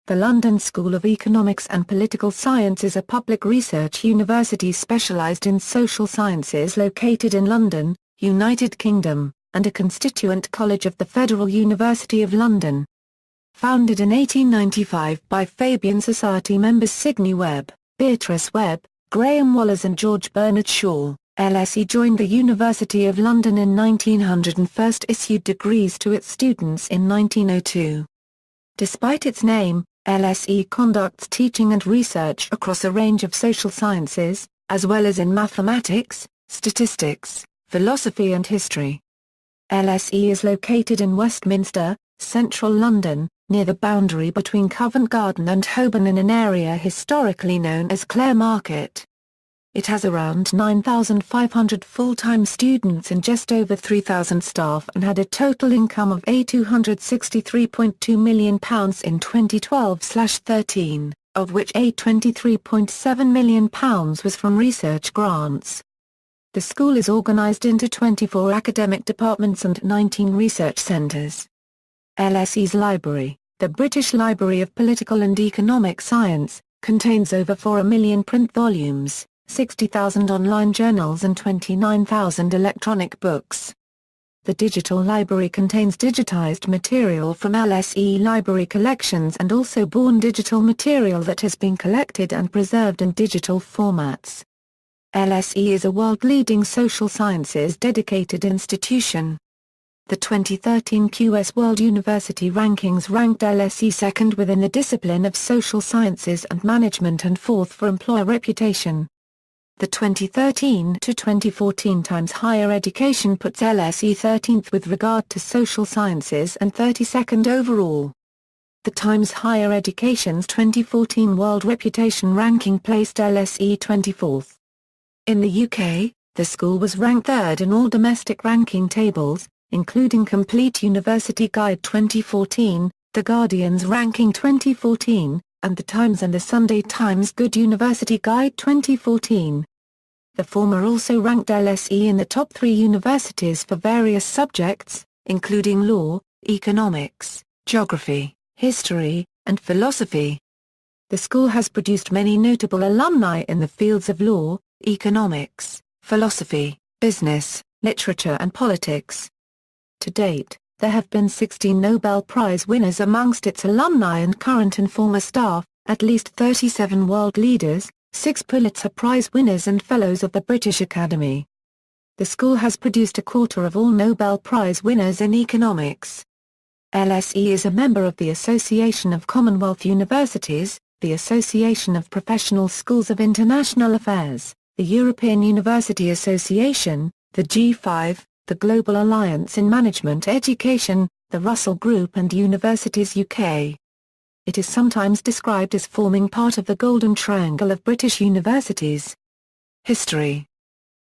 The London School of Economics and Political Science is a public research university specialised in social sciences located in London, United Kingdom, and a constituent college of the Federal University of London. Founded in 1895 by Fabian Society members Sidney Webb, Beatrice Webb, Graham Wallace and George Bernard Shaw, LSE joined the University of London in 1900 and first issued degrees to its students in 1902. Despite its name, LSE conducts teaching and research across a range of social sciences, as well as in mathematics, statistics, philosophy and history. LSE is located in Westminster, central London, near the boundary between Covent Garden and Holborn in an area historically known as Clare Market. It has around 9,500 full-time students and just over 3,000 staff and had a total income of £263.2 million in 2012/13, of which £23.7 million was from research grants. The school is organised into 24 academic departments and 19 research centres. LSE's library, the British Library of Political and Economic Science, contains over 4 million print volumes, 60,000 online journals and 29,000 electronic books. The digital library contains digitised material from LSE library collections and also born digital material that has been collected and preserved in digital formats. LSE is a world-leading social sciences dedicated institution. The 2013 QS World University Rankings ranked LSE second within the discipline of social sciences and management and fourth for employer reputation. The 2013 to 2014 Times Higher Education puts LSE 13th with regard to social sciences and 32nd overall. The Times Higher Education's 2014 World Reputation ranking placed LSE 24th. In the UK, the school was ranked third in all domestic ranking tables, including Complete University Guide 2014, The Guardian's Ranking 2014, and The Times and The Sunday Times Good University Guide 2014. The former also ranked LSE in the top 3 universities for various subjects, including law, economics, geography, history, and philosophy. The school has produced many notable alumni in the fields of law, economics, philosophy, business, literature and politics. To date, there have been 16 Nobel Prize winners amongst its alumni and current and former staff, at least 37 world leaders, 6 Pulitzer Prize winners and Fellows of the British Academy. The school has produced a quarter of all Nobel Prize winners in economics. LSE is a member of the Association of Commonwealth Universities, the Association of Professional Schools of International Affairs, the European University Association, the G5, the Global Alliance in Management Education, the Russell Group and Universities UK. It is sometimes described as forming part of the Golden Triangle of British universities. History.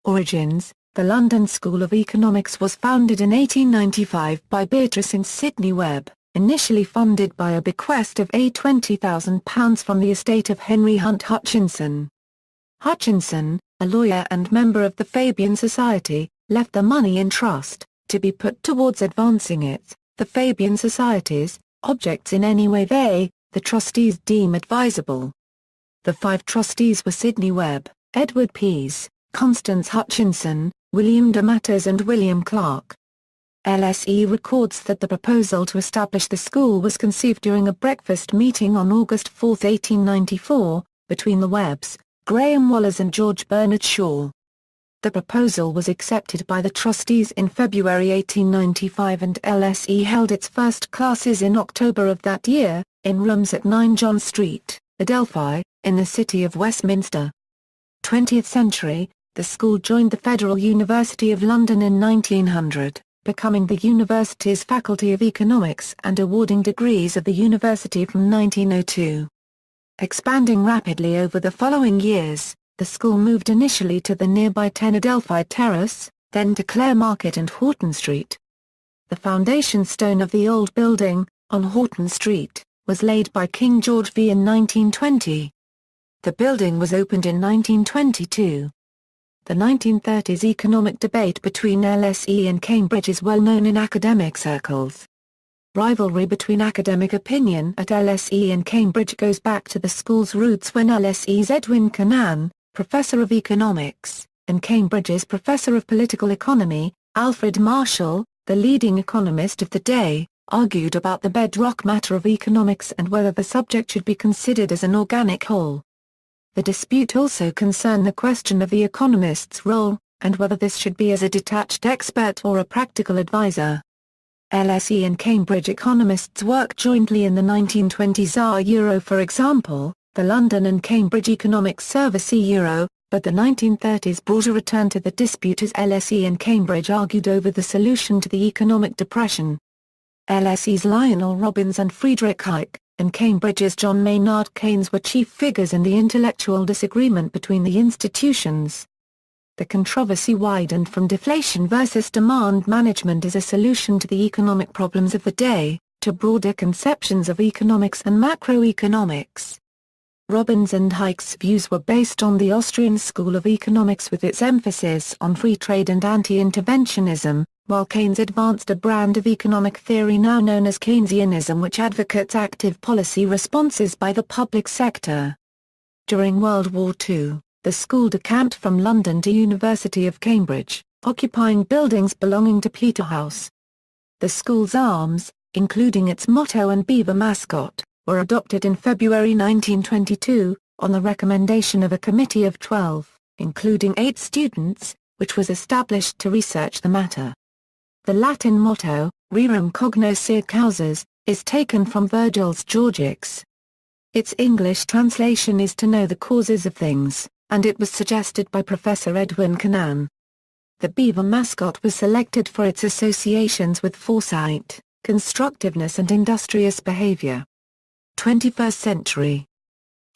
Origins. The London School of Economics was founded in 1895 by Beatrice and Sidney Webb, initially funded by a bequest of £20,000 from the estate of Henry Hunt Hutchinson. Hutchinson, a lawyer and member of the Fabian Society, left the money in trust, to be put towards advancing the Fabian Society's, objects in any way they, the trustees deem advisable. The 5 trustees were Sidney Webb, Edward Pease, Constance Hutchinson, William de Matters and William Clark. LSE records that the proposal to establish the school was conceived during a breakfast meeting on August 4, 1894, between the Webbs, Graham Wallace and George Bernard Shaw. The proposal was accepted by the trustees in February 1895 and LSE held its first classes in October of that year, in rooms at 9 John Street, Adelphi, in the city of Westminster. 20th century, the school joined the Federal University of London in 1900, becoming the university's Faculty of Economics and awarding degrees of the university from 1902. Expanding rapidly over the following years, the school moved initially to the nearby 10 Adelphi Terrace, then to Clare Market and Horton Street. The foundation stone of the old building, on Horton Street, was laid by King George V in 1920. The building was opened in 1922. The 1930s economic debate between LSE and Cambridge is well known in academic circles. Rivalry between academic opinion at LSE and Cambridge goes back to the school's roots when LSE's Edwin Kennan, Professor of Economics, and Cambridge's Professor of Political Economy, Alfred Marshall, the leading economist of the day, argued about the bedrock matter of economics and whether the subject should be considered as an organic whole. The dispute also concerned the question of the economist's role, and whether this should be as a detached expert or a practical advisor. LSE and Cambridge economists worked jointly in the 1920s. For example, the London and Cambridge Economic Service Euro, but the 1930s brought a return to the dispute as LSE and Cambridge argued over the solution to the economic depression. LSE's Lionel Robbins and Friedrich Hayek, and Cambridge's John Maynard Keynes were chief figures in the intellectual disagreement between the institutions. The controversy widened from deflation versus demand management as a solution to the economic problems of the day, to broader conceptions of economics and macroeconomics. Robbins and Hayek's views were based on the Austrian school of economics with its emphasis on free trade and anti-interventionism, while Keynes advanced a brand of economic theory now known as Keynesianism which advocates active policy responses by the public sector. During World War II, the school decamped from London to University of Cambridge, occupying buildings belonging to Peterhouse. The school's arms, including its motto and beaver mascot, were adopted in February 1922, on the recommendation of a committee of 12, including 8 students, which was established to research the matter. The Latin motto, Rerum cognoscere causas, is taken from Virgil's Georgics. Its English translation is to know the causes of things, and it was suggested by Professor Edwin Kennan. The beaver mascot was selected for its associations with foresight, constructiveness and industrious behavior. 21st century.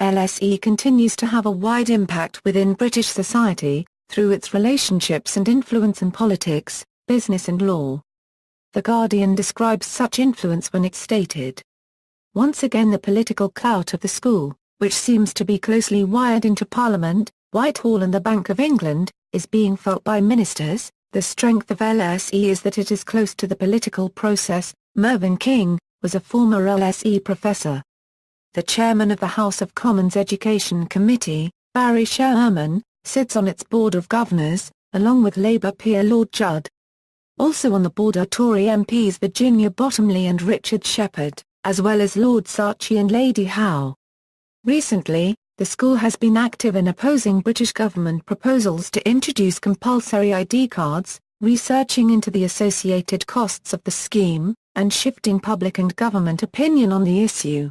LSE continues to have a wide impact within British society, through its relationships and influence in politics, business and law. The Guardian describes such influence when it stated, "Once again the political clout of the school, which seems to be closely wired into Parliament, Whitehall and the Bank of England, is being felt by ministers. The strength of LSE is that it is close to the political process." Mervyn King was a former LSE professor. The chairman of the House of Commons Education Committee, Barry Sherman, sits on its Board of Governors, along with Labour peer Lord Judd. Also on the board are Tory MPs Virginia Bottomley and Richard Shepherd, as well as Lord Saatchi and Lady Howe. Recently, the school has been active in opposing British government proposals to introduce compulsory ID cards, researching into the associated costs of the scheme, and shifting public and government opinion on the issue.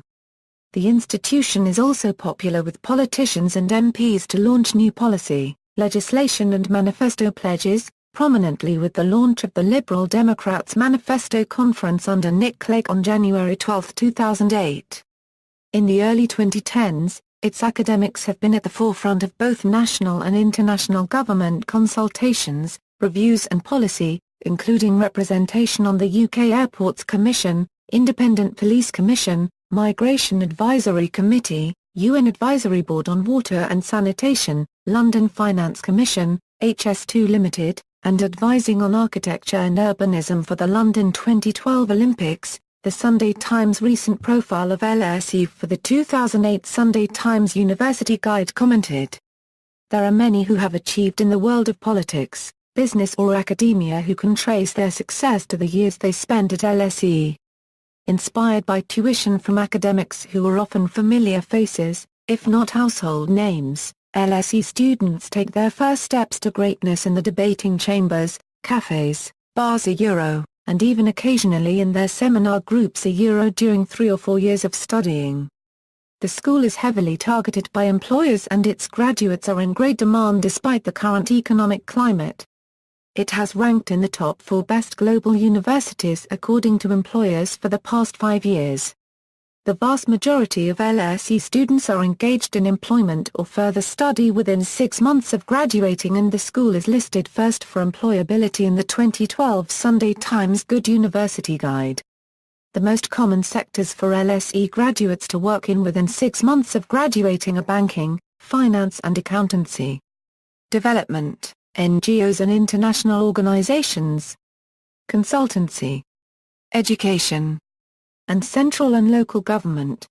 The institution is also popular with politicians and MPs to launch new policy, legislation and manifesto pledges, prominently with the launch of the Liberal Democrats Manifesto Conference under Nick Clegg on January 12, 2008. In the early 2010s, its academics have been at the forefront of both national and international government consultations, reviews and policy, including representation on the UK Airports Commission, Independent Police Commission, Migration Advisory Committee, UN Advisory Board on Water and Sanitation, London Finance Commission, HS2 Limited, and advising on architecture and urbanism for the London 2012 Olympics. The Sunday Times recent profile of LSE for the 2008 Sunday Times University Guide commented, "There are many who have achieved in the world of politics, business or academia who can trace their success to the years they spent at LSE. Inspired by tuition from academics who are often familiar faces, if not household names, LSE students take their first steps to greatness in the debating chambers, cafes, bars and even occasionally in their seminar groups during 3 or 4 years of studying. The school is heavily targeted by employers and its graduates are in great demand despite the current economic climate. It has ranked in the top 4 best global universities according to employers for the past 5 years. The vast majority of LSE students are engaged in employment or further study within 6 months of graduating, and the school is listed first for employability in the 2012 Sunday Times Good University Guide. The most common sectors for LSE graduates to work in within 6 months of graduating are banking, finance and accountancy. Development, NGOs and international organizations. Consultancy. Education. and central and local government.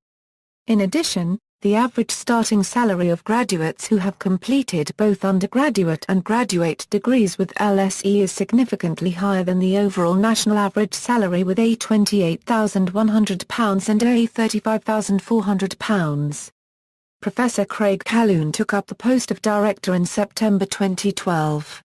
In addition, the average starting salary of graduates who have completed both undergraduate and graduate degrees with LSE is significantly higher than the overall national average salary, with a £28,100 and a £35,400. Professor Craig Calhoun took up the post of director in September 2012.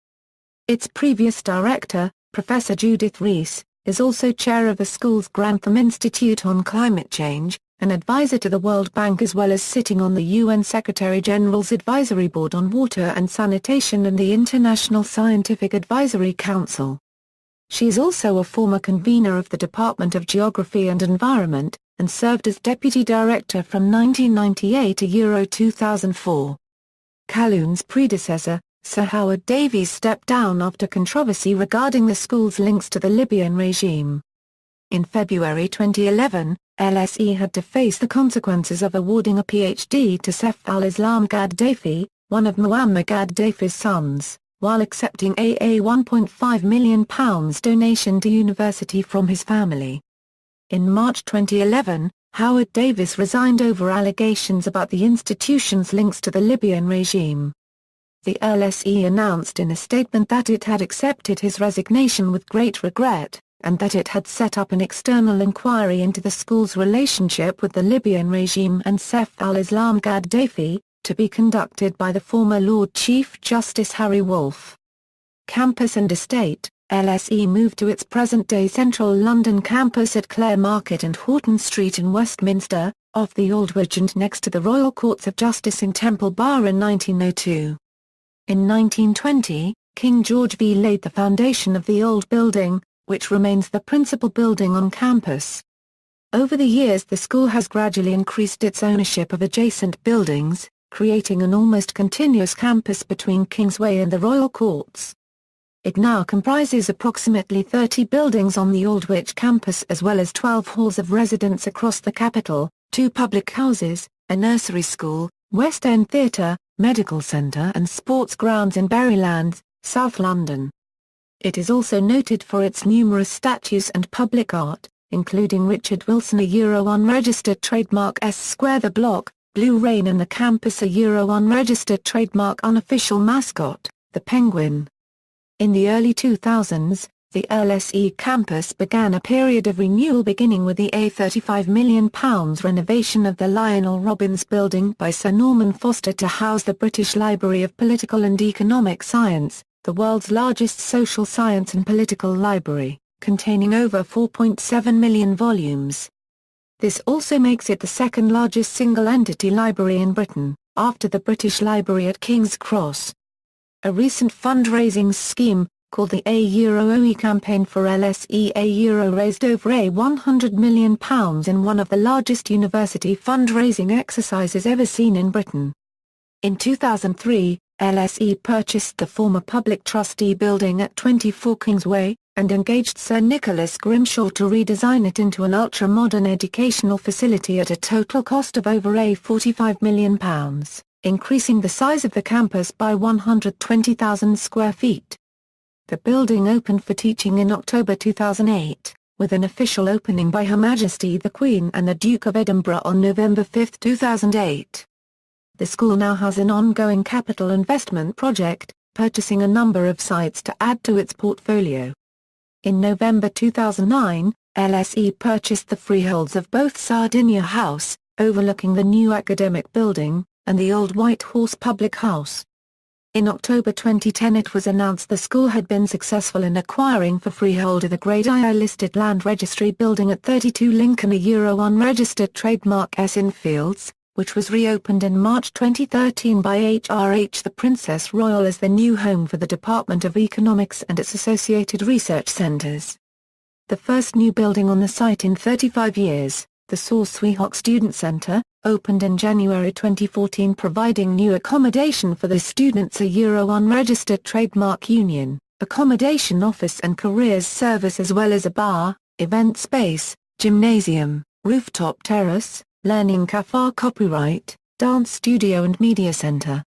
Its previous director, Professor Judith Rees, is also chair of the school's Grantham Institute on Climate Change, an advisor to the World Bank, as well as sitting on the UN Secretary-General's Advisory Board on Water and Sanitation and the International Scientific Advisory Council. She is also a former convener of the Department of Geography and Environment, and served as Deputy Director from 1998 to 2004. Calhoun's predecessor, Sir Howard Davies, stepped down after controversy regarding the school's links to the Libyan regime. In February 2011, LSE had to face the consequences of awarding a PhD to Saif al-Islam Gaddafi, one of Muammar Gaddafi's sons, while accepting a £1.5 million donation to university from his family. In March 2011, Howard Davies resigned over allegations about the institution's links to the Libyan regime. The LSE announced in a statement that it had accepted his resignation with great regret, and that it had set up an external inquiry into the school's relationship with the Libyan regime and Saif al-Islam Gaddafi, to be conducted by the former Lord Chief Justice Harry Wolff. Campus and estate. LSE moved to its present-day central London campus at Clare Market and Horton Street in Westminster, off the Aldwych and next to the Royal Courts of Justice in Temple Bar in 1902. In 1920, King George V laid the foundation of the old building, which remains the principal building on campus. Over the years, the school has gradually increased its ownership of adjacent buildings, creating an almost continuous campus between Kingsway and the Royal Courts. It now comprises approximately 30 buildings on the Aldwych campus, as well as 12 halls of residence across the capital, 2 public houses, a nursery school, West End Theatre, medical centre and sports grounds in Berrylands, South London. It is also noted for its numerous statues and public art, including Richard Wilson, a unregistered trademark S Square the Block, Blue Rain, and the campus, a unregistered trademark unofficial mascot, the Penguin. In the early 2000s, the LSE campus began a period of renewal, beginning with the £35 million renovation of the Lionel Robbins Building by Sir Norman Foster to house the British Library of Political and Economic Science, the world's largest social science and political library, containing over 4.7 million volumes. This also makes it the second largest single-entity library in Britain, after the British Library at King's Cross. A recent fundraising scheme, called the A-OE campaign for LSE raised over £100 million in one of the largest university fundraising exercises ever seen in Britain. In 2003, LSE purchased the former Public Trustee building at 24 Kingsway, and engaged Sir Nicholas Grimshaw to redesign it into an ultra-modern educational facility at a total cost of over £45 million, increasing the size of the campus by 120,000 square feet. The building opened for teaching in October 2008, with an official opening by Her Majesty the Queen and the Duke of Edinburgh on November 5, 2008. The school now has an ongoing capital investment project, purchasing a number of sites to add to its portfolio. In November 2009, LSE purchased the freeholds of both Sardinia House, overlooking the new academic building, and the Old White Horse Public House. In October 2010, it was announced the school had been successful in acquiring for freehold of the Grade II listed land registry building at 32 Lincoln, a unregistered trademark S in Fields, which was reopened in March 2013 by HRH the Princess Royal as the new home for the Department of Economics and its associated research centres. The first new building on the site in 35 years, the Source Weehawk Student Centre, opened in January 2014, providing new accommodation for the students, a unregistered trademark union, accommodation office and careers service, as well as a bar, event space, gymnasium, rooftop terrace, learning cafe, copyright, dance studio and media centre.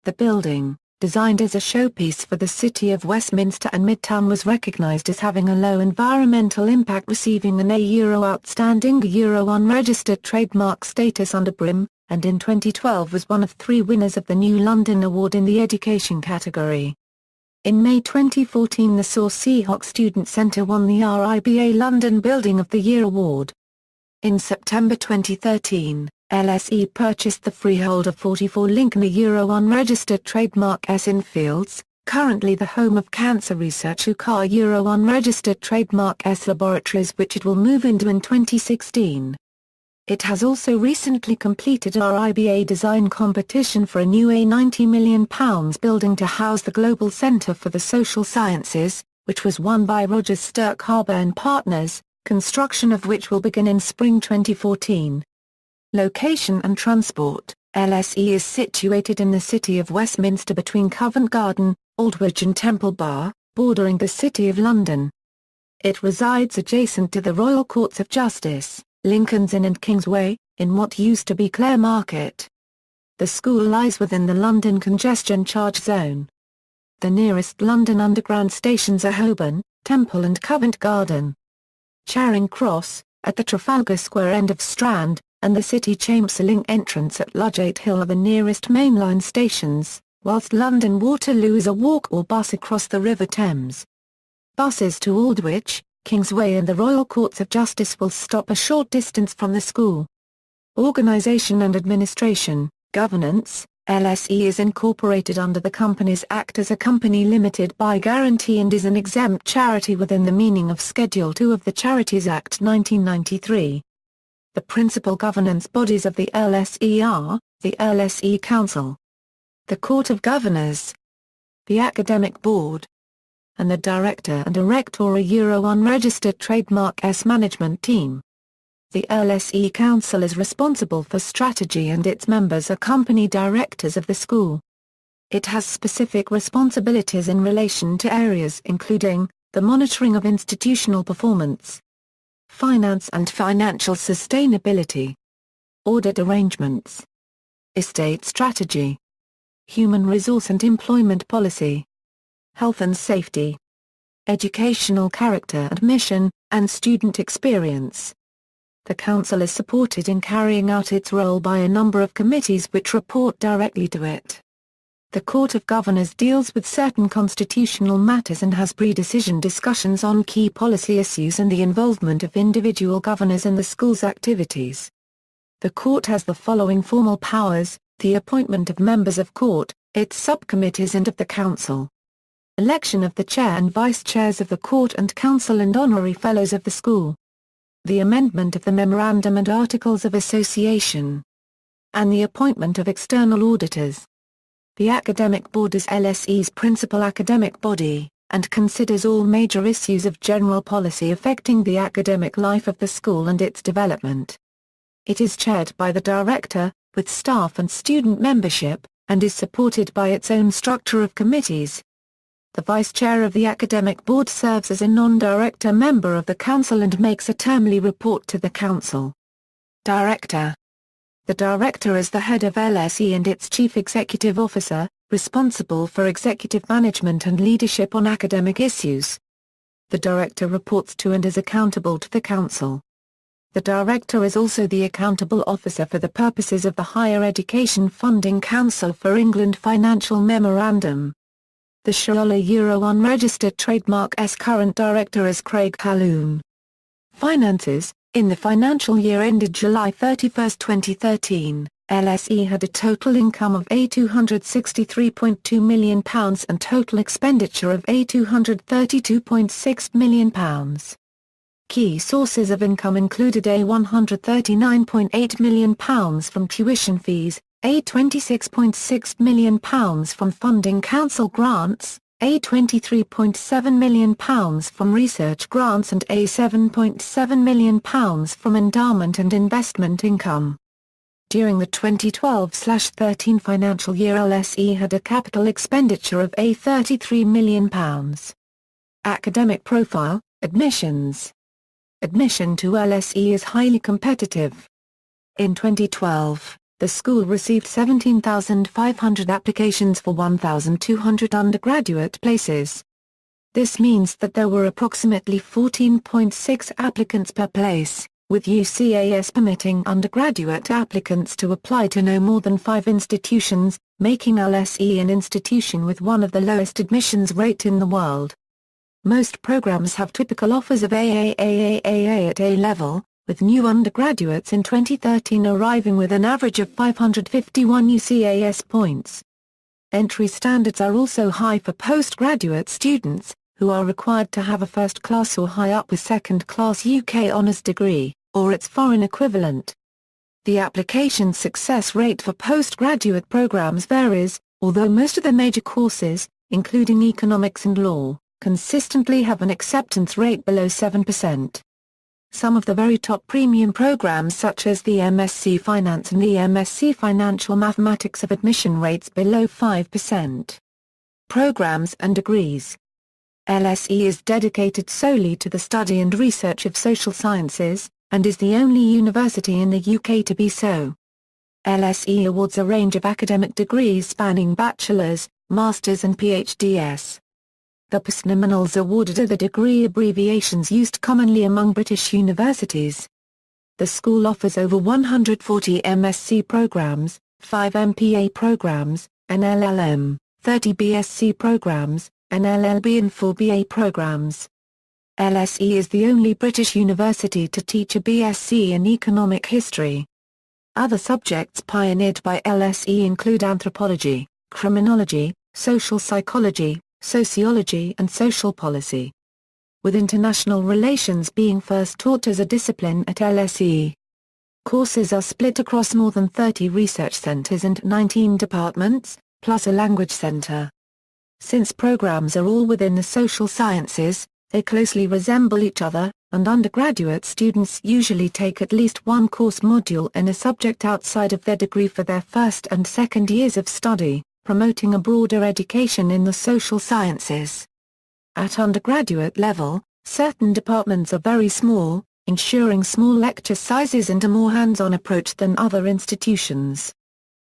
The building, Designed as a showpiece for the city of Westminster and Midtown, was recognized as having a low environmental impact, receiving an A Outstanding Unregistered Trademark status under BRIM, and in 2012 was one of 3 winners of the New London Award in the education category. In May 2014, the Source Seahawk Student Centre won the RIBA London Building of the Year award. In September 2013, LSE purchased the freehold of 44 Lincoln Unregistered Trademark S in Fields, currently the home of Cancer Research UK Unregistered Trademark S laboratories, which it will move into in 2016. It has also recently completed RIBA design competition for a new £90 million building to house the Global Centre for the Social Sciences, which was won by Rogers Stirk Harbour and Partners, construction of which will begin in spring 2014. Location and transport: LSE is situated in the city of Westminster between Covent Garden, Aldwych and Temple Bar, bordering the City of London. It resides adjacent to the Royal Courts of Justice, Lincoln's Inn and Kingsway, in what used to be Clare Market. The school lies within the London Congestion Charge Zone. The nearest London Underground stations are Holborn, Temple and Covent Garden. Charing Cross, at the Trafalgar Square end of Strand, and the City Chamberlain entrance at Ludgate Hill are the nearest mainline stations, whilst London Waterloo is a walk or bus across the River Thames. Buses to Aldwych, Kingsway and the Royal Courts of Justice will stop a short distance from the school. Organisation and Administration, Governance: LSE is incorporated under the Companies Act as a company limited by guarantee and is an exempt charity within the meaning of Schedule 2 of the Charities Act 1993. The principal governance bodies of the LSE are, the LSE Council, the Court of Governors, the Academic Board, and the Director and Director Unregistered Trademark S management team. The LSE Council is responsible for strategy and its members are company directors of the school. It has specific responsibilities in relation to areas including, the monitoring of institutional performance, finance and financial sustainability, audit arrangements, estate strategy, human resource and employment policy, health and safety, educational character and mission, and student experience. The Council is supported in carrying out its role by a number of committees which report directly to it. The Court of Governors deals with certain constitutional matters and has pre-decision discussions on key policy issues and the involvement of individual governors in the school's activities. The Court has the following formal powers: the appointment of members of Court, its subcommittees and of the Council. Election of the Chair and Vice-Chairs of the Court and Council and Honorary Fellows of the school. The amendment of the Memorandum and Articles of Association. And the appointment of external auditors. The Academic Board is LSE's principal academic body, and considers all major issues of general policy affecting the academic life of the school and its development. It is chaired by the Director, with staff and student membership, and is supported by its own structure of committees. The Vice-Chair of the Academic Board serves as a non-director member of the Council and makes a termly report to the Council. Director. The Director is the head of LSE and its Chief Executive Officer, responsible for executive management and leadership on academic issues. The Director reports to and is accountable to the Council. The Director is also the accountable officer for the purposes of the Higher Education Funding Council for England Financial Memorandum. The Scholar Unregistered Trademark S current Director is Craig Calhoun. Finances: in the financial year ended July 31, 2013, LSE had a total income of £263.2 million and total expenditure of £232.6 million. Key sources of income included £139.8 million from tuition fees, £26.6 million from funding council grants, £23.7 million from research grants and £7.7 million from endowment and investment income. During the 2012-13 financial year, LSE had a capital expenditure of £33 million. Academic profile: admissions. Admission to LSE is highly competitive. In 2012, the school received 17,500 applications for 1,200 undergraduate places. This means that there were approximately 14.6 applicants per place, with UCAS permitting undergraduate applicants to apply to no more than 5 institutions, making LSE an institution with one of the lowest admissions rate in the world. Most programs have typical offers of AAAAA at A level, with new undergraduates in 2013 arriving with an average of 551 UCAS points. Entry standards are also high for postgraduate students, who are required to have a first-class or high-upper second-class UK honours degree, or its foreign equivalent. The application success rate for postgraduate programs varies, although most of the major courses, including economics and law, consistently have an acceptance rate below 7%. Some of the very top premium programs such as the MSc Finance and the MSc Financial Mathematics have admission rates below 5%. Programs and degrees. LSE is dedicated solely to the study and research of social sciences, and is the only university in the UK to be so. LSE awards a range of academic degrees spanning bachelor's, master's and PhDs. The postnominals awarded are the degree abbreviations used commonly among British universities. The school offers over 140 MSc programs, 5 MPA programs, an LLM, 30 BSc programs, an LLB and 4 BA programs. LSE is the only British university to teach a BSc in economic history. Other subjects pioneered by LSE include anthropology, criminology, social psychology, sociology and social policy, with international relations being first taught as a discipline at LSE. Courses are split across more than 30 research centres and 19 departments, plus a language centre. Since programs are all within the social sciences, they closely resemble each other, and undergraduate students usually take at least one course module in a subject outside of their degree for their first and second years of study, promoting a broader education in the social sciences. At undergraduate level, certain departments are very small, ensuring small lecture sizes and a more hands-on approach than other institutions.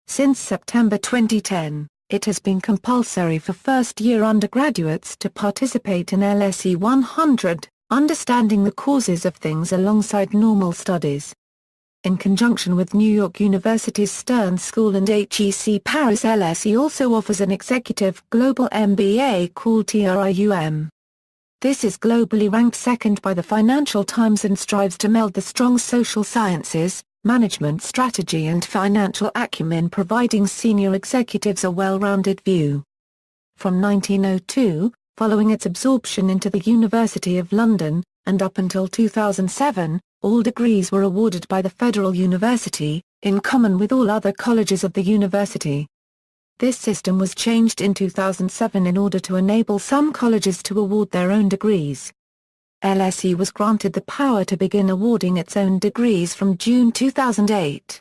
Since September 2010, it has been compulsory for first-year undergraduates to participate in LSE 100, Understanding the Causes of Things alongside normal studies. In conjunction with New York University's Stern School and HEC Paris, LSE also offers an executive global MBA called TRIUM. This is globally ranked second by the Financial Times and strives to meld the strong social sciences, management strategy and financial acumen, providing senior executives a well-rounded view. From 1902, following its absorption into the University of London, and up until 2007, all degrees were awarded by the Federal University, in common with all other colleges of the university. This system was changed in 2007 in order to enable some colleges to award their own degrees. LSE was granted the power to begin awarding its own degrees from June 2008.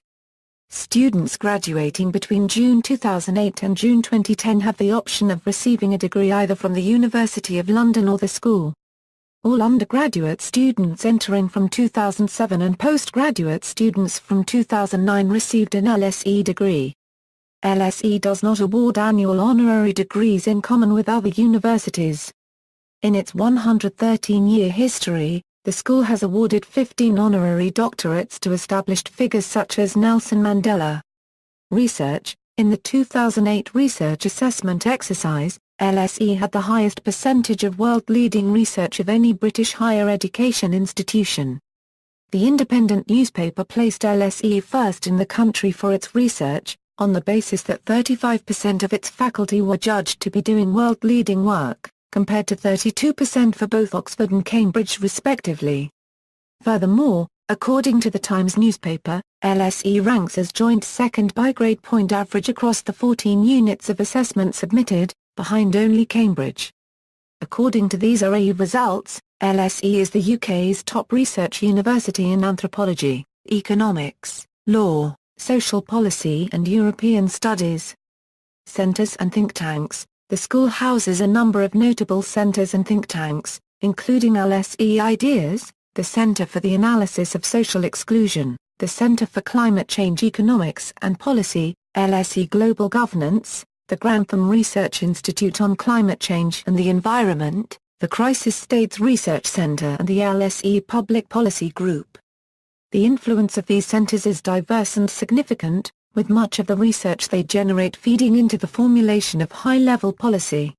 Students graduating between June 2008 and June 2010 have the option of receiving a degree either from the University of London or the school. All undergraduate students entering from 2007 and postgraduate students from 2009 received an LSE degree. LSE does not award annual honorary degrees in common with other universities. In its 113-year history, the school has awarded 15 honorary doctorates to established figures such as Nelson Mandela. Research. In the 2008 research assessment exercise, LSE had the highest percentage of world-leading research of any British higher education institution. The independent newspaper placed LSE first in the country for its research, on the basis that 35% of its faculty were judged to be doing world-leading work, compared to 32% for both Oxford and Cambridge respectively. Furthermore, according to the Times newspaper, LSE ranks as joint second by grade point average across the 14 units of assessment submitted, behind only Cambridge. According to these RAE results, LSE is the UK's top research university in anthropology, economics, law, social policy and European studies. Centres and think tanks. The school houses a number of notable centres and think tanks, including LSE Ideas, the Centre for the Analysis of Social Exclusion, the Center for Climate Change Economics and Policy, LSE Global Governance, the Grantham Research Institute on Climate Change and the Environment, the Crisis States Research Center and the LSE Public Policy Group. The influence of these centers is diverse and significant, with much of the research they generate feeding into the formulation of high-level policy.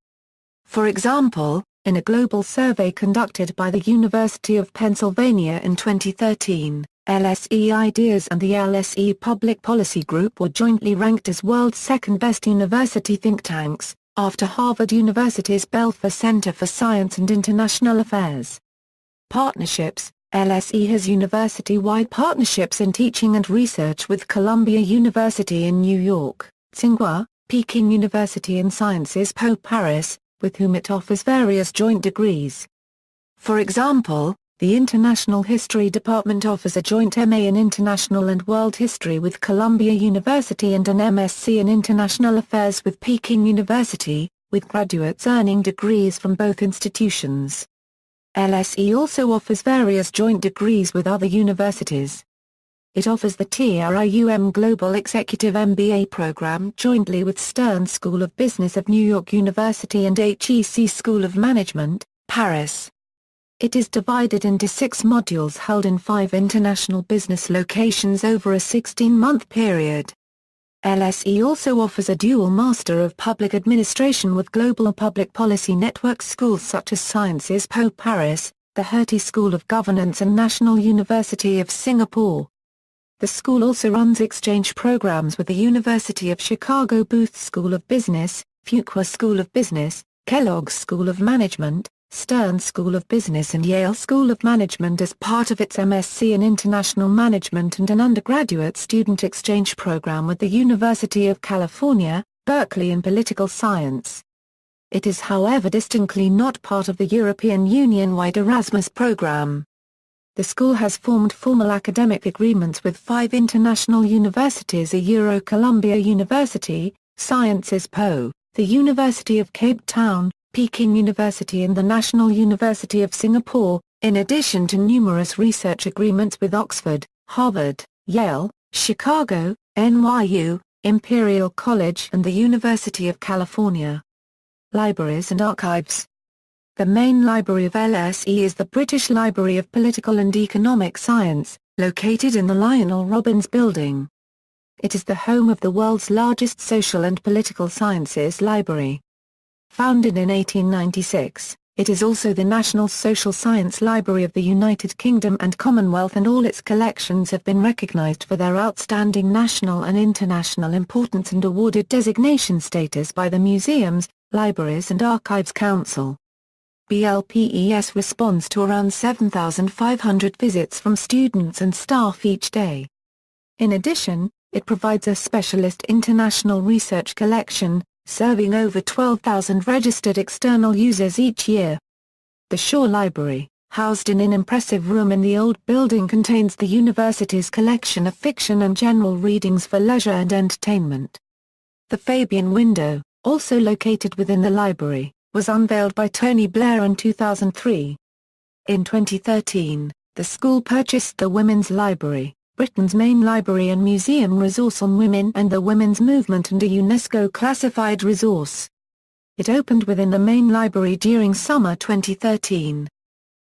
For example, in a global survey conducted by the University of Pennsylvania in 2013, LSE Ideas and the LSE Public Policy Group were jointly ranked as world's second-best university think tanks, after Harvard University's Belfer Center for Science and International Affairs. Partnerships: LSE has university-wide partnerships in teaching and research with Columbia University in New York, Tsinghua, Peking University and Sciences Po Paris, with whom it offers various joint degrees. For example, the International History Department offers a joint MA in International and World History with Columbia University and an MSc in International Affairs with Peking University, with graduates earning degrees from both institutions. LSE also offers various joint degrees with other universities. It offers the TRIUM Global Executive MBA program jointly with Stern School of Business of New York University and HEC School of Management, Paris. It is divided into 6 modules held in 5 international business locations over a 16-month period. LSE also offers a dual Master of Public Administration with Global Public Policy Network schools such as Sciences Po Paris, the Hertie School of Governance and National University of Singapore. The school also runs exchange programs with the University of Chicago Booth School of Business, Fuqua School of Business, Kellogg School of Management, Stern School of Business and Yale School of Management as part of its MSc in International Management and an undergraduate student exchange program with the University of California, Berkeley in Political Science. It is however distinctly not part of the European Union-wide Erasmus program. The school has formed formal academic agreements with 5 international universities: Columbia University, Sciences Po, the University of Cape Town, Peking University and the National University of Singapore, in addition to numerous research agreements with Oxford, Harvard, Yale, Chicago, NYU, Imperial College and the University of California. Libraries and archives. The main library of LSE is the British Library of Political and Economic Science, located in the Lionel Robbins Building. It is the home of the world's largest social and political sciences library. Founded in 1896, it is also the National Social Science Library of the United Kingdom and Commonwealth, and all its collections have been recognised for their outstanding national and international importance and awarded designation status by the Museums, Libraries and Archives Council. BLPES responds to around 7,500 visits from students and staff each day. In addition, it provides a specialist international research collection, serving over 12,000 registered external users each year. The Shaw Library, housed in an impressive room in the old building, contains the university's collection of fiction and general readings for leisure and entertainment. The Fabian Window, also located within the library, was unveiled by Tony Blair in 2003. In 2013, the school purchased the Women's Library, Britain's main library and museum resource on women and the women's movement, and a UNESCO-classified resource. It opened within the main library during summer 2013.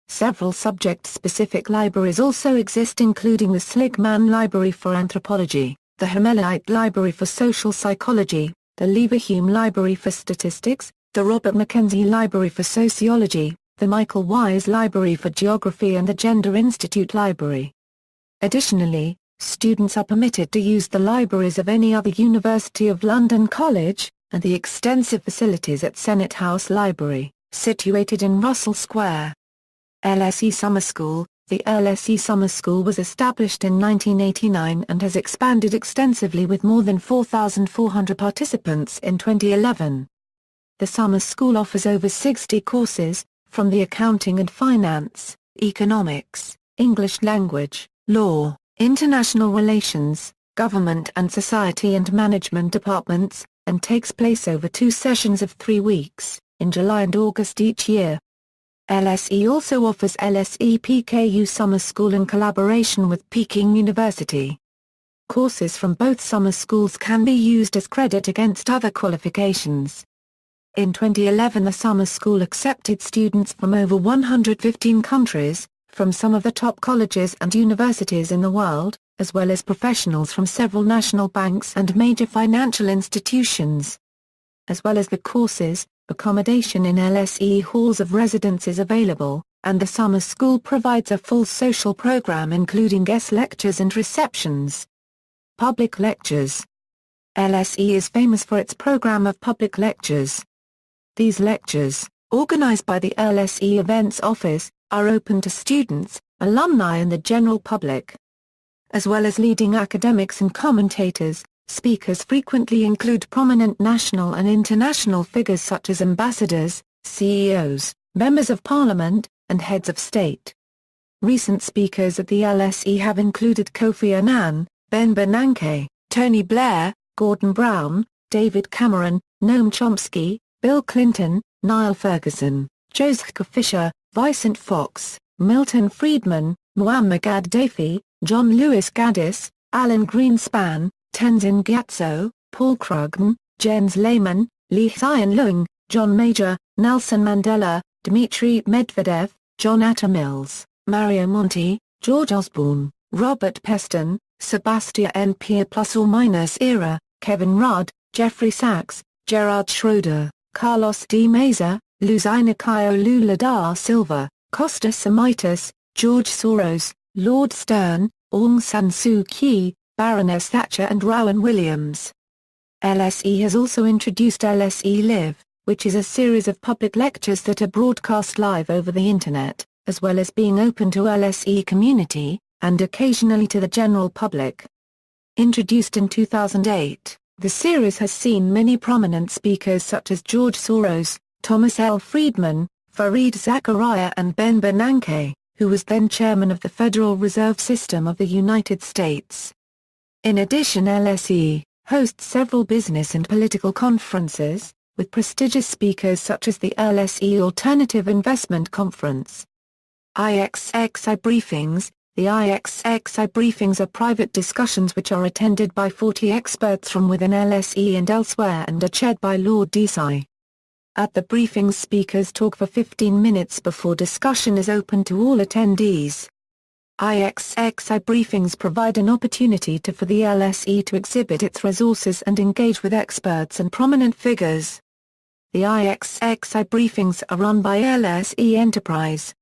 Several subject-specific libraries also exist, including the Sligman Library for Anthropology, the Homelite Library for Social Psychology, the Leverhulme Library for Statistics, the Robert Mackenzie Library for Sociology, the Michael Wise Library for Geography and the Gender Institute Library. Additionally, students are permitted to use the libraries of any other University of London college, and the extensive facilities at Senate House Library, situated in Russell Square. LSE Summer School. The LSE Summer School was established in 1989 and has expanded extensively with more than 4,400 participants in 2011. The Summer School offers over 60 courses, from the accounting and finance, economics, English language, law, international relations, government and society and management departments, and takes place over 2 sessions of 3 weeks, in July and August each year. LSE also offers LSE PKU Summer School in collaboration with Peking University. Courses from both summer schools can be used as credit against other qualifications. In 2011, the summer school accepted students from over 115 countries, from some of the top colleges and universities in the world, as well as professionals from several national banks and major financial institutions. As well as the courses, accommodation in LSE halls of residence is available, and the summer school provides a full social program including guest lectures and receptions. Public lectures. LSE is famous for its program of public lectures. These lectures, organized by the LSE Events Office, are open to students, alumni and the general public. As well as leading academics and commentators, speakers frequently include prominent national and international figures such as ambassadors, CEOs, members of parliament, and heads of state. Recent speakers at the LSE have included Kofi Annan, Ben Bernanke, Tony Blair, Gordon Brown, David Cameron, Noam Chomsky, Bill Clinton, Niall Ferguson, Joseph Fisher, Vicent Fox, Milton Friedman, Muammar Gaddafi, John Lewis Gaddis, Alan Greenspan, Tenzin Gyatso, Paul Krugman, Jens Lehmann, Lee Hsien Loong, John Major, Nelson Mandela, Dmitry Medvedev, John Atta Mills, Mario Monti, George Osborne, Robert Peston, Sebastian N. Pierre ±era, Kevin Rudd, Jeffrey Sachs, Gerard Schroeder, Carlos D. Meza, Luzinacio Lula da Silva, Kostas Samitis, George Soros, Lord Stern, Aung San Suu Kyi, Baroness Thatcher and Rowan Williams. LSE has also introduced LSE Live, which is a series of public lectures that are broadcast live over the Internet, as well as being open to LSE community, and occasionally to the general public. Introduced in 2008, the series has seen many prominent speakers such as George Soros, Thomas L. Friedman, Fareed Zakaria and Ben Bernanke, who was then chairman of the Federal Reserve System of the United States. In addition, LSE hosts several business and political conferences, with prestigious speakers such as the LSE Alternative Investment Conference. IXXI briefings. The IXXI briefings are private discussions which are attended by 40 experts from within LSE and elsewhere and are chaired by Lord Desai. At the briefings, speakers talk for 15 minutes before discussion is open to all attendees. IXXI briefings provide an opportunity for the LSE to exhibit its resources and engage with experts and prominent figures. The IXXI briefings are run by LSE Enterprise.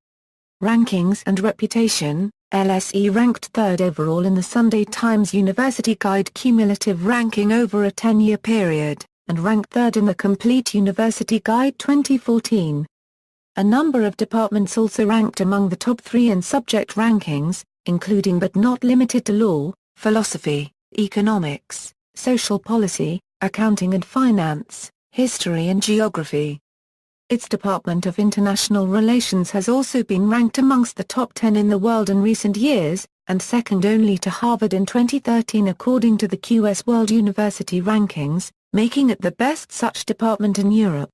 Rankings and reputation. LSE ranked third overall in the Sunday Times University Guide cumulative ranking over a 10-year period, and ranked third in the Complete University Guide 2014. A number of departments also ranked among the top 3 in subject rankings, including but not limited to law, philosophy, economics, social policy, accounting and finance, history and geography. Its Department of International Relations has also been ranked amongst the top 10 in the world in recent years, and second only to Harvard in 2013 according to the QS World University Rankings, making it the best such department in Europe.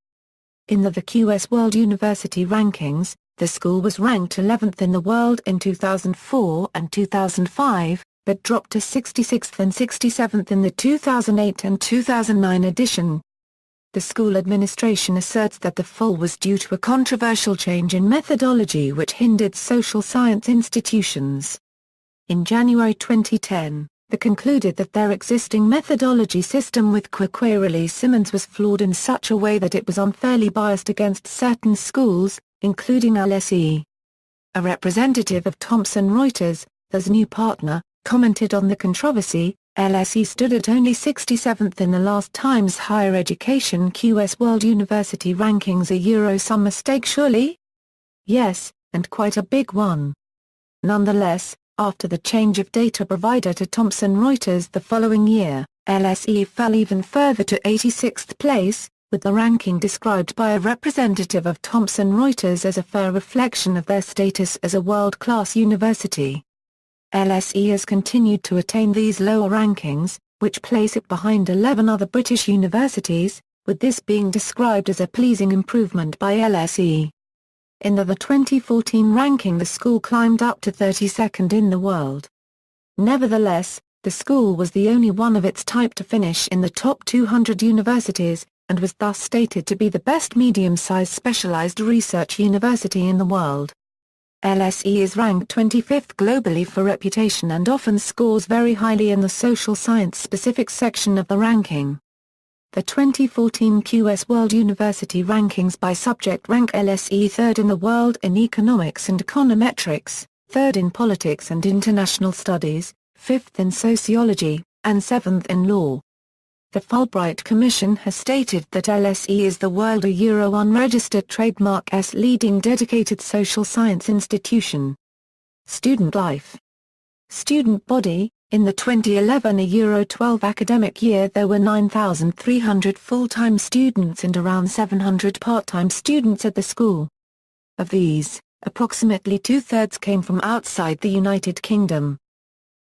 In the QS World University Rankings, the school was ranked 11th in the world in 2004 and 2005, but dropped to 66th and 67th in the 2008 and 2009 edition. The school administration asserts that the fall was due to a controversial change in methodology which hindered social science institutions. In January 2010, they concluded that their existing methodology system with Quirquarelli-Simmons was flawed in such a way that it was unfairly biased against certain schools, including LSE. A representative of Thomson Reuters, their new partner, commented on the controversy. LSE stood at only 67th in the last Times Higher Education QS World University Rankings. Some mistake surely? Yes, and quite a big one. Nonetheless, after the change of data provider to Thomson Reuters the following year, LSE fell even further to 86th place, with the ranking described by a representative of Thomson Reuters as a fair reflection of their status as a world-class university. LSE has continued to attain these lower rankings, which place it behind 11 other British universities, with this being described as a pleasing improvement by LSE. In the 2014 ranking, the school climbed up to 32nd in the world. Nevertheless, the school was the only one of its type to finish in the top 200 universities, and was thus stated to be the best medium-sized specialized research university in the world. LSE is ranked 25th globally for reputation and often scores very highly in the social science-specific section of the ranking. The 2014 QS World University Rankings by subject rank LSE third in the world in economics and econometrics, third in politics and international studies, fifth in sociology, and seventh in law. The Fulbright Commission has stated that LSE is the world Euro unregistered trademark S leading dedicated social science institution. Student life. Student body. In the 2011 Euro 12 academic year there were 9,300 full-time students and around 700 part-time students at the school. Of these, approximately two-thirds came from outside the United Kingdom.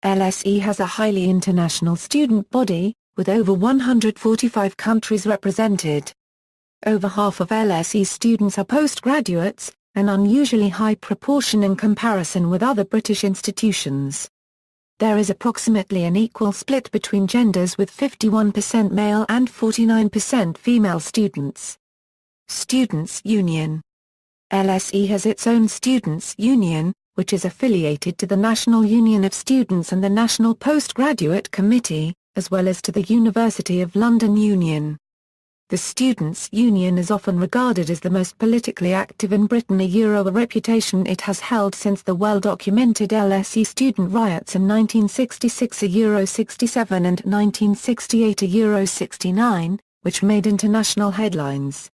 LSE has a highly international student body, with over 145 countries represented. Over half of LSE students are postgraduates, an unusually high proportion in comparison with other British institutions. There is approximately an equal split between genders with 51% male and 49% female students. Students' Union. LSE has its own Students' Union, which is affiliated to the National Union of Students and the National Postgraduate Committee, as well as to the University of London Union. The Students' Union is often regarded as the most politically active in Britain, a reputation it has held since the well-documented LSE student riots in 1966, '67 and 1968, '69, which made international headlines.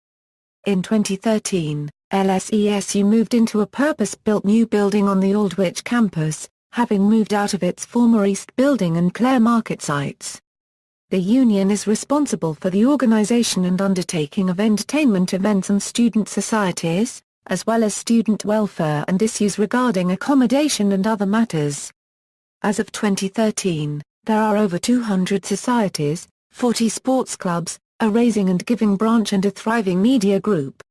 In 2013, LSESU moved into a purpose-built new building on the Aldwych campus, having moved out of its former East Building and Clare Market sites. The union is responsible for the organization and undertaking of entertainment events and student societies, as well as student welfare and issues regarding accommodation and other matters. As of 2013, there are over 200 societies, 40 sports clubs, a raising and giving branch and a thriving media group.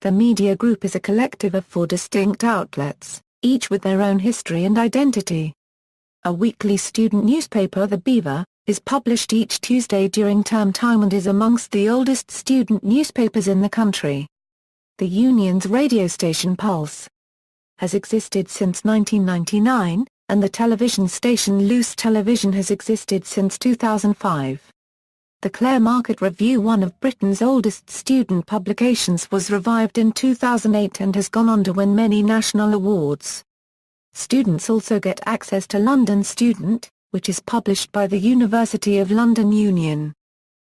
The media group is a collective of 4 distinct outlets, each with their own history and identity. A weekly student newspaper, The Beaver, is published each Tuesday during term time and is amongst the oldest student newspapers in the country. The union's radio station Pulse has existed since 1999, and the television station Loose Television has existed since 2005. The Clare Market Review, one of Britain's oldest student publications, was revived in 2008 and has gone on to win many national awards. Students also get access to London Student, which is published by the University of London Union.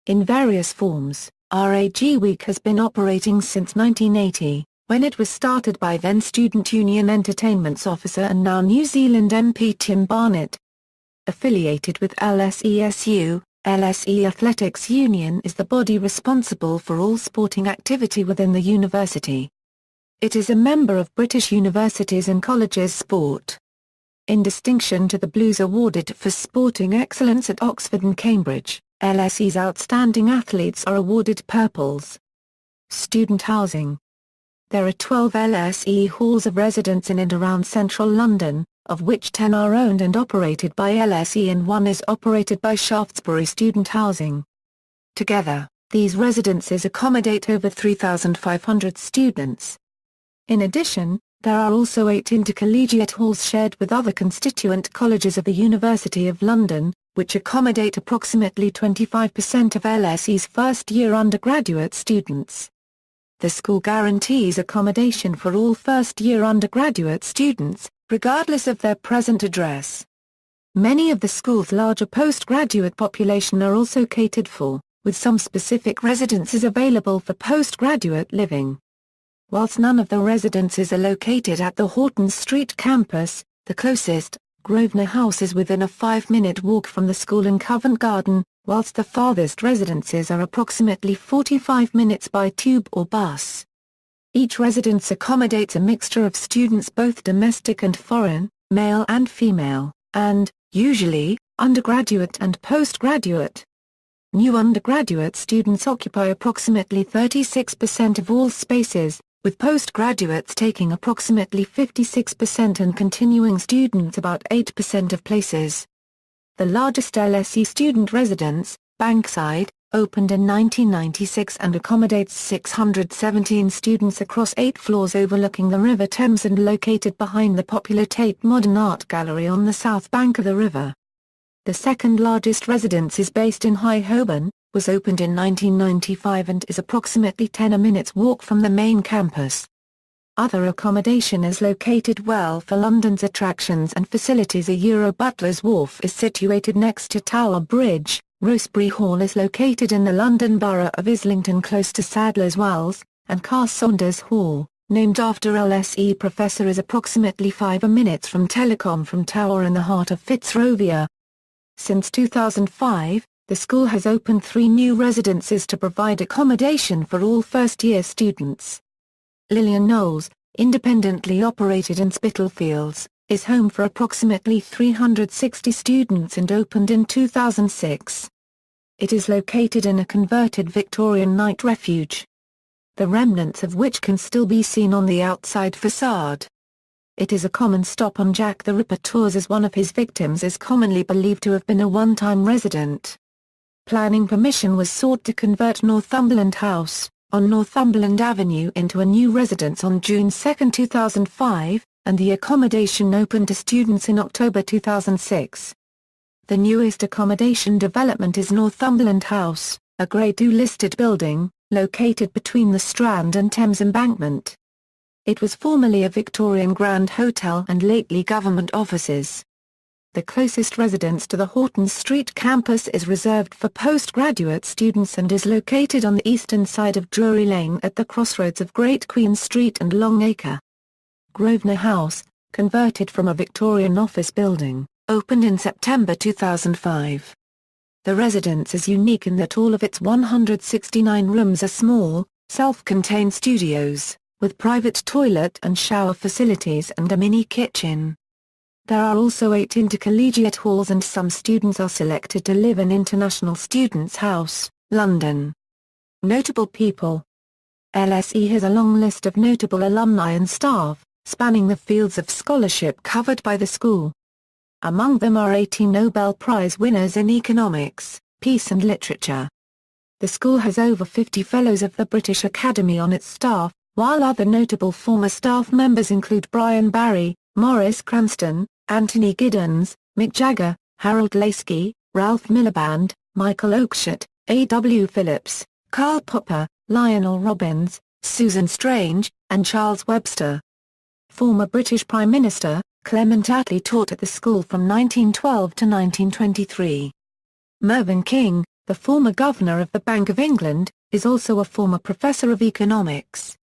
In various forms, RAG Week has been operating since 1980, when it was started by then Student Union Entertainment's officer and now New Zealand MP Tim Barnett. Affiliated with LSESU, LSE Athletics Union is the body responsible for all sporting activity within the university. It is a member of British Universities and Colleges Sport. In distinction to the blues awarded for sporting excellence at Oxford and Cambridge, LSE's outstanding athletes are awarded purples. Student housing. There are 12 LSE halls of residence in and around central London, of which 10 are owned and operated by LSE and 1 is operated by Shaftesbury Student Housing. Together, these residences accommodate over 3,500 students. In addition, there are also 8 intercollegiate halls shared with other constituent colleges of the University of London, which accommodate approximately 25% of LSE's first-year undergraduate students. The school guarantees accommodation for all first-year undergraduate students, regardless of their present address. Many of the school's larger postgraduate population are also catered for, with some specific residences available for postgraduate living. Whilst none of the residences are located at the Horton Street campus, the closest, Grosvenor House, is within a 5-minute walk from the school in Covent Garden, whilst the farthest residences are approximately 45 minutes by tube or bus. Each residence accommodates a mixture of students both domestic and foreign, male and female, and, usually, undergraduate and postgraduate. New undergraduate students occupy approximately 36% of all spaces, with postgraduates taking approximately 56% and continuing students about 8% of places. The largest LSE student residence, Bankside, opened in 1996 and accommodates 617 students across 8 floors overlooking the River Thames and located behind the popular Tate Modern Art Gallery on the south bank of the river. The second largest residence is based in High Holborn, was opened in 1995 and is approximately 10 minutes walk from the main campus. Other accommodation is located well for London's attractions and facilities. Butler's Wharf is situated next to Tower Bridge. Rosebery Hall is located in the London Borough of Islington close to Sadler's Wells, and Carr Saunders Hall, named after LSE professor, is approximately 5 minutes from Telecom from Tower in the heart of Fitzrovia. Since 2005, the school has opened 3 new residences to provide accommodation for all first-year students. Lillian Knowles, independently operated in Spitalfields, is home for approximately 360 students and opened in 2006. It is located in a converted Victorian night refuge, the remnants of which can still be seen on the outside facade. It is a common stop on Jack the Ripper tours, as one of his victims is commonly believed to have been a one-time resident. Planning permission was sought to convert Northumberland House, on Northumberland Avenue, into a new residence on June 2, 2005, and the accommodation opened to students in October 2006. The newest accommodation development is Northumberland House, a Grade II listed building, located between the Strand and Thames Embankment. It was formerly a Victorian Grand Hotel and lately government offices. The closest residence to the Horton Street campus is reserved for postgraduate students and is located on the eastern side of Drury Lane at the crossroads of Great Queen Street and Longacre. Grosvenor House, converted from a Victorian office building, opened in September 2005. The residence is unique in that all of its 169 rooms are small, self-contained studios, with private toilet and shower facilities and a mini kitchen. There are also 8 intercollegiate halls and some students are selected to live in International Students' House, London. Notable people. LSE has a long list of notable alumni and staff, spanning the fields of scholarship covered by the school. Among them are 18 Nobel Prize winners in economics, peace and literature. The school has over 50 Fellows of the British Academy on its staff, while other notable former staff members include Brian Barry, Maurice Cranston, Anthony Giddens, Mick Jagger, Harold Laski, Ralph Miliband, Michael Oakeshott, A.W. Phillips, Karl Popper, Lionel Robbins, Susan Strange, and Charles Webster. Former British Prime Minister, Clement Attlee taught at the school from 1912 to 1923. Mervyn King, the former Governor of the Bank of England, is also a former Professor of Economics.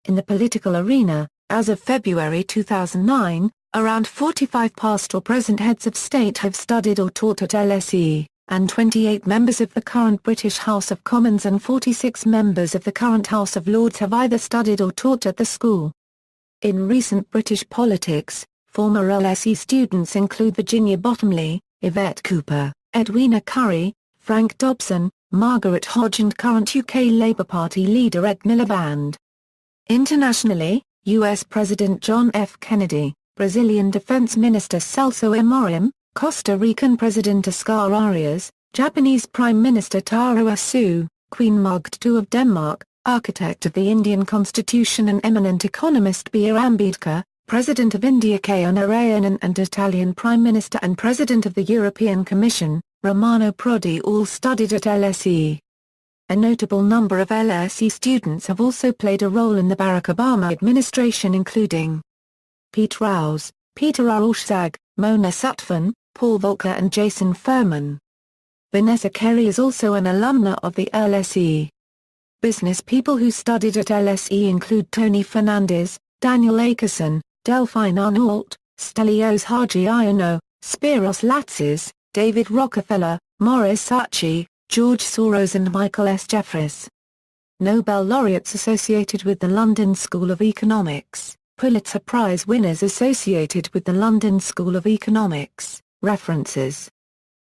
In the political arena, as of February 2009, around 45 past or present heads of state have studied or taught at LSE, and 28 members of the current British House of Commons and 46 members of the current House of Lords have either studied or taught at the school. In recent British politics, former LSE students include Virginia Bottomley, Yvette Cooper, Edwina Currie, Frank Dobson, Margaret Hodge and current UK Labour Party leader Ed Miliband. Internationally, US President John F. Kennedy, Brazilian Defense Minister Celso Amorim, Costa Rican President Oscar Arias, Japanese Prime Minister Taro Asu, Queen Margrethe II of Denmark, architect of the Indian Constitution and eminent economist B. R. Ambedkar, President of India K. R. Narayanan and Italian Prime Minister and President of the European Commission, Romano Prodi all studied at LSE. A notable number of LSE students have also played a role in the Barack Obama administration, including Pete Rouse, Peter Orszag, Mona Sutphen, Paul Volcker and Jason Furman. Vanessa Kerry is also an alumna of the LSE. Business people who studied at LSE include Tony Fernandez, Daniel Akerson, Delphine Arnault, Stelios Hadjiiono, Spiros Latsis, David Rockefeller, Morris Saatchi, George Soros and Michael S. Jeffries. Nobel laureates associated with the London School of Economics, Pulitzer Prize winners associated with the London School of Economics. References.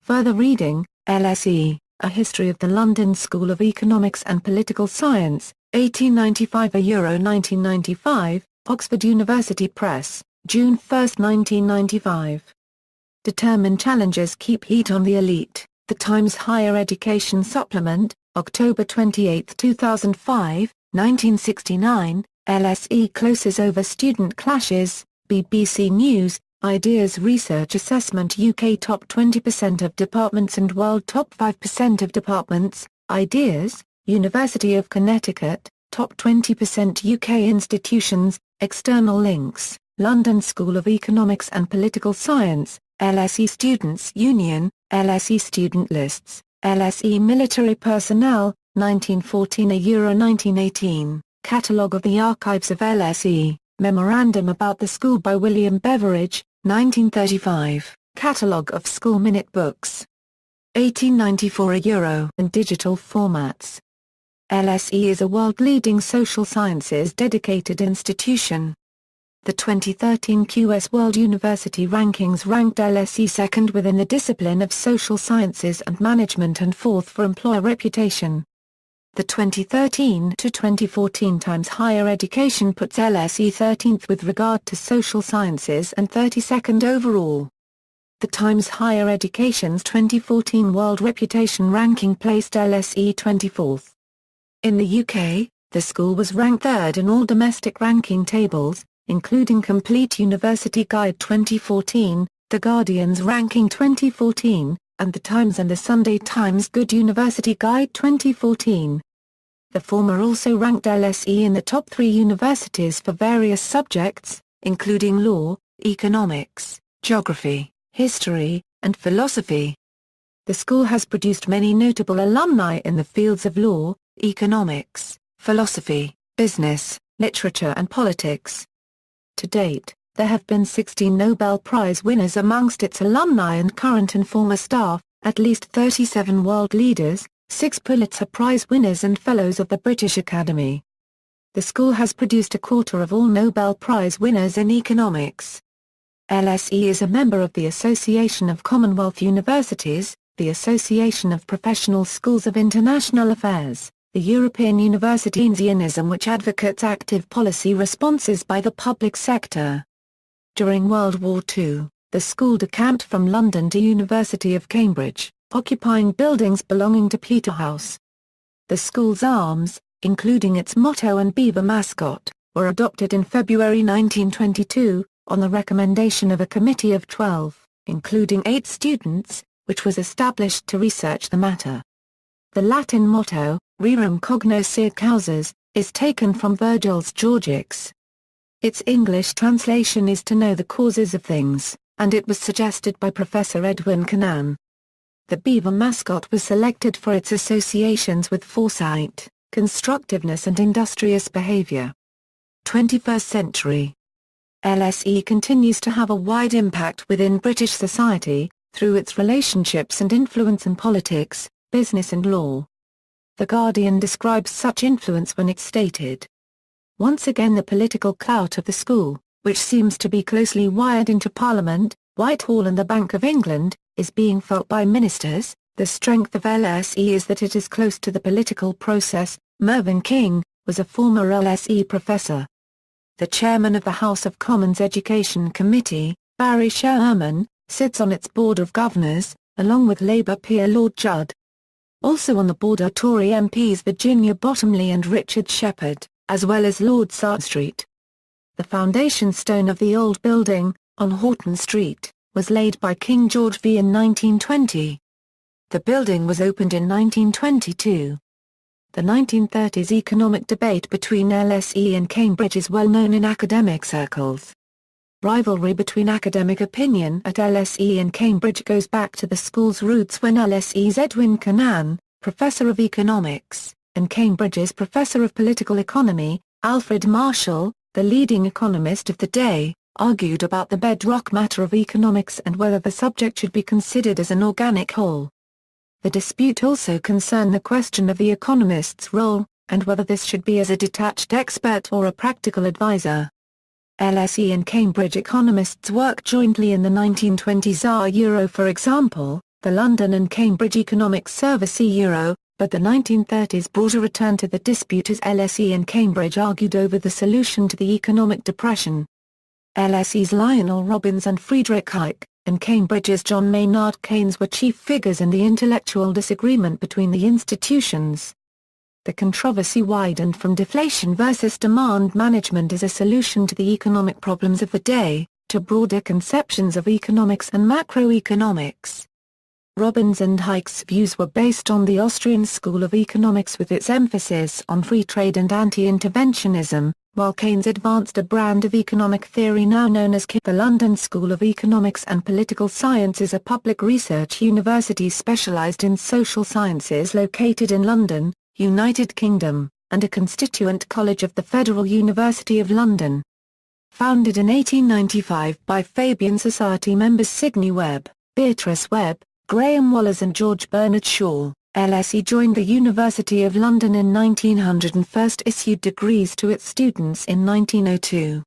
Further reading, LSE, A History of the London School of Economics and Political Science, 1895 Euro 1995, Oxford University Press, June 1, 1995. Determined challengers keep heat on the elite, The Times Higher Education Supplement, October 28, 2005, 1969, LSE closes over student clashes, BBC News, Ideas Research Assessment UK Top 20% of departments and World Top 5% of departments, Ideas, University of Connecticut, Top 20% UK institutions, external links, London School of Economics and Political Science, LSE Students' Union, LSE Student Lists, LSE Military Personnel, 1914 Euro 1918, Catalogue of the Archives of LSE, Memorandum about the School by William Beveridge, 1935, Catalogue of School Minute Books. 1894 Euro in digital formats. LSE is a world-leading social sciences dedicated institution. The 2013 QS World University Rankings ranked LSE second within the discipline of social sciences and management and fourth for employer reputation. The 2013 to 2014 Times Higher Education puts LSE 13th with regard to social sciences and 32nd overall. The Times Higher Education's 2014 World Reputation Ranking placed LSE 24th. In the UK, the school was ranked third in all domestic ranking tables, including Complete University Guide 2014, The Guardian's Ranking 2014, and The Times and The Sunday Times Good University Guide 2014. The former also ranked LSE in the top 3 universities for various subjects, including law, economics, geography, history, and philosophy. The school has produced many notable alumni in the fields of law, economics, philosophy, business, literature and politics. To date, there have been 16 Nobel Prize winners amongst its alumni and current and former staff, at least 37 world leaders, 6 Pulitzer Prize winners and Fellows of the British Academy. The school has produced a quarter of all Nobel Prize winners in economics. LSE is a member of the Association of Commonwealth Universities, the Association of Professional Schools of International Affairs, the European Universitarianism which advocates active policy responses by the public sector. During World War II, the school decamped from London to University of Cambridge, occupying buildings belonging to Peterhouse. The school's arms, including its motto and beaver mascot, were adopted in February 1922, on the recommendation of a committee of 12, including 8 students, which was established to research the matter. The Latin motto, Rerum cognoscere causas, is taken from Virgil's Georgics. Its English translation is to know the causes of things, and it was suggested by Professor Edwin Kennan. The beaver mascot was selected for its associations with foresight, constructiveness and industrious behavior. 21st century. LSE continues to have a wide impact within British society, through its relationships and influence in politics, business and law. The Guardian describes such influence when it stated, "Once again the political clout of the school, which seems to be closely wired into Parliament, Whitehall and the Bank of England, is being felt by ministers. The strength of LSE is that it is close to the political process." Mervyn King was a former LSE professor. The chairman of the House of Commons Education Committee, Barry Sherman, sits on its Board of Governors, along with Labour peer Lord Judd. Also on the board are Tory MPs Virginia Bottomley and Richard Shepherd, as well as Lord Sartstreet. The foundation stone of the old building, on Horton Street, was laid by King George V in 1920. The building was opened in 1922. The 1930s economic debate between LSE and Cambridge is well known in academic circles. Rivalry between academic opinion at LSE and Cambridge goes back to the school's roots when LSE's Edwin Kennan, Professor of Economics, and Cambridge's Professor of Political Economy, Alfred Marshall, the leading economist of the day, argued about the bedrock matter of economics and whether the subject should be considered as an organic whole. The dispute also concerned the question of the economist's role, and whether this should be as a detached expert or a practical advisor. LSE and Cambridge economists worked jointly in the 1920s. For example, the London and Cambridge Economic Service Euro, but the 1930s brought a return to the dispute as LSE and Cambridge argued over the solution to the economic depression. LSE's Lionel Robbins and Friedrich Hayek, and Cambridge's John Maynard Keynes were chief figures in the intellectual disagreement between the institutions. The controversy widened from deflation versus demand management as a solution to the economic problems of the day, to broader conceptions of economics and macroeconomics. Robbins and Hayek's views were based on the Austrian school of economics with its emphasis on free trade and anti-interventionism, while Keynes advanced a brand of economic theory now known as the London School of Economics and Political Science is a public research university specialised in social sciences located in London, United Kingdom, and a constituent college of the Federal University of London. Founded in 1895 by Fabian Society members Sidney Webb, Beatrice Webb, Graham Wallace and George Bernard Shaw, LSE joined the University of London in 1900 and first issued degrees to its students in 1902.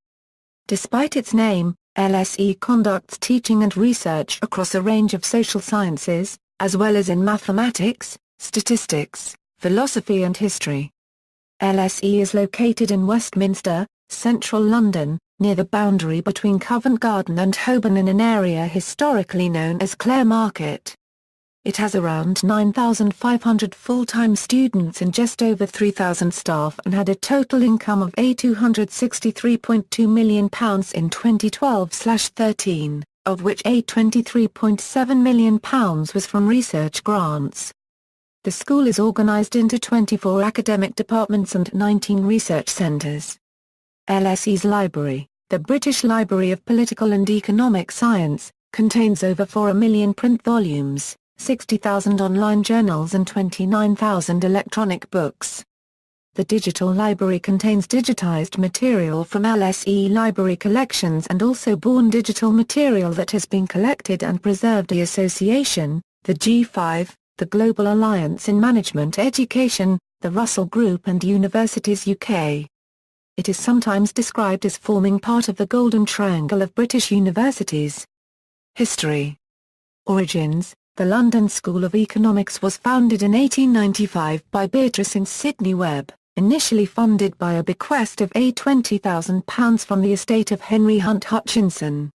Despite its name, LSE conducts teaching and research across a range of social sciences, as well as in mathematics, statistics, philosophy and history. LSE is located in Westminster, central London, near the boundary between Covent Garden and Holborn in an area historically known as Clare Market. It has around 9,500 full-time students and just over 3,000 staff and had a total income of £263.2 million in 2012/13, of which £23.7 million was from research grants. The school is organised into 24 academic departments and 19 research centres. LSE's library, the British Library of Political and Economic Science, contains over 4 million print volumes, 60,000 online journals and 29,000 electronic books. The digital library contains digitised material from LSE library collections and also born digital material that has been collected and preserved. The association, the G5, the Global Alliance in Management Education, the Russell Group and Universities UK. It is sometimes described as forming part of the Golden Triangle of British universities. History. Origins. The London School of Economics was founded in 1895 by Beatrice and Sidney Webb, initially funded by a bequest of £20,000 from the estate of Henry Hunt Hutchinson.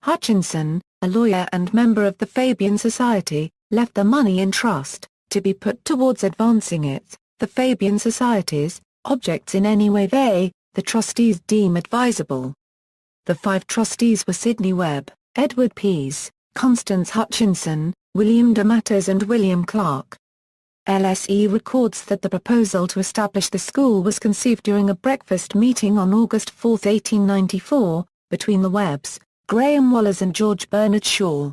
Hutchinson, a lawyer and member of the Fabian Society, left the money in trust, to be put towards advancing the Fabian Society's, objects in any way they, the trustees deem advisable. The 5 trustees were Sidney Webb, Edward Pease, Constance Hutchinson, William de Matters and William Clark. LSE records that the proposal to establish the school was conceived during a breakfast meeting on August 4, 1894, between the Webbs, Graham Wallace and George Bernard Shaw.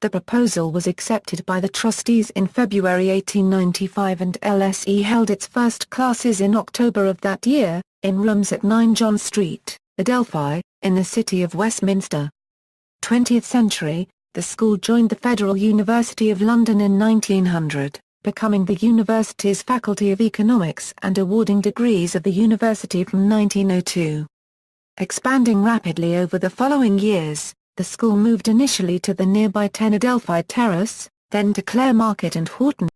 The proposal was accepted by the trustees in February 1895 and LSE held its first classes in October of that year, in rooms at 9 John Street, Adelphi, in the city of Westminster. 20th century, the school joined the Federal University of London in 1900, becoming the university's Faculty of Economics and awarding degrees of the university from 1902. Expanding rapidly over the following years, the school moved initially to the nearby 10 Adelphi Terrace, then to Clare Market and Horton.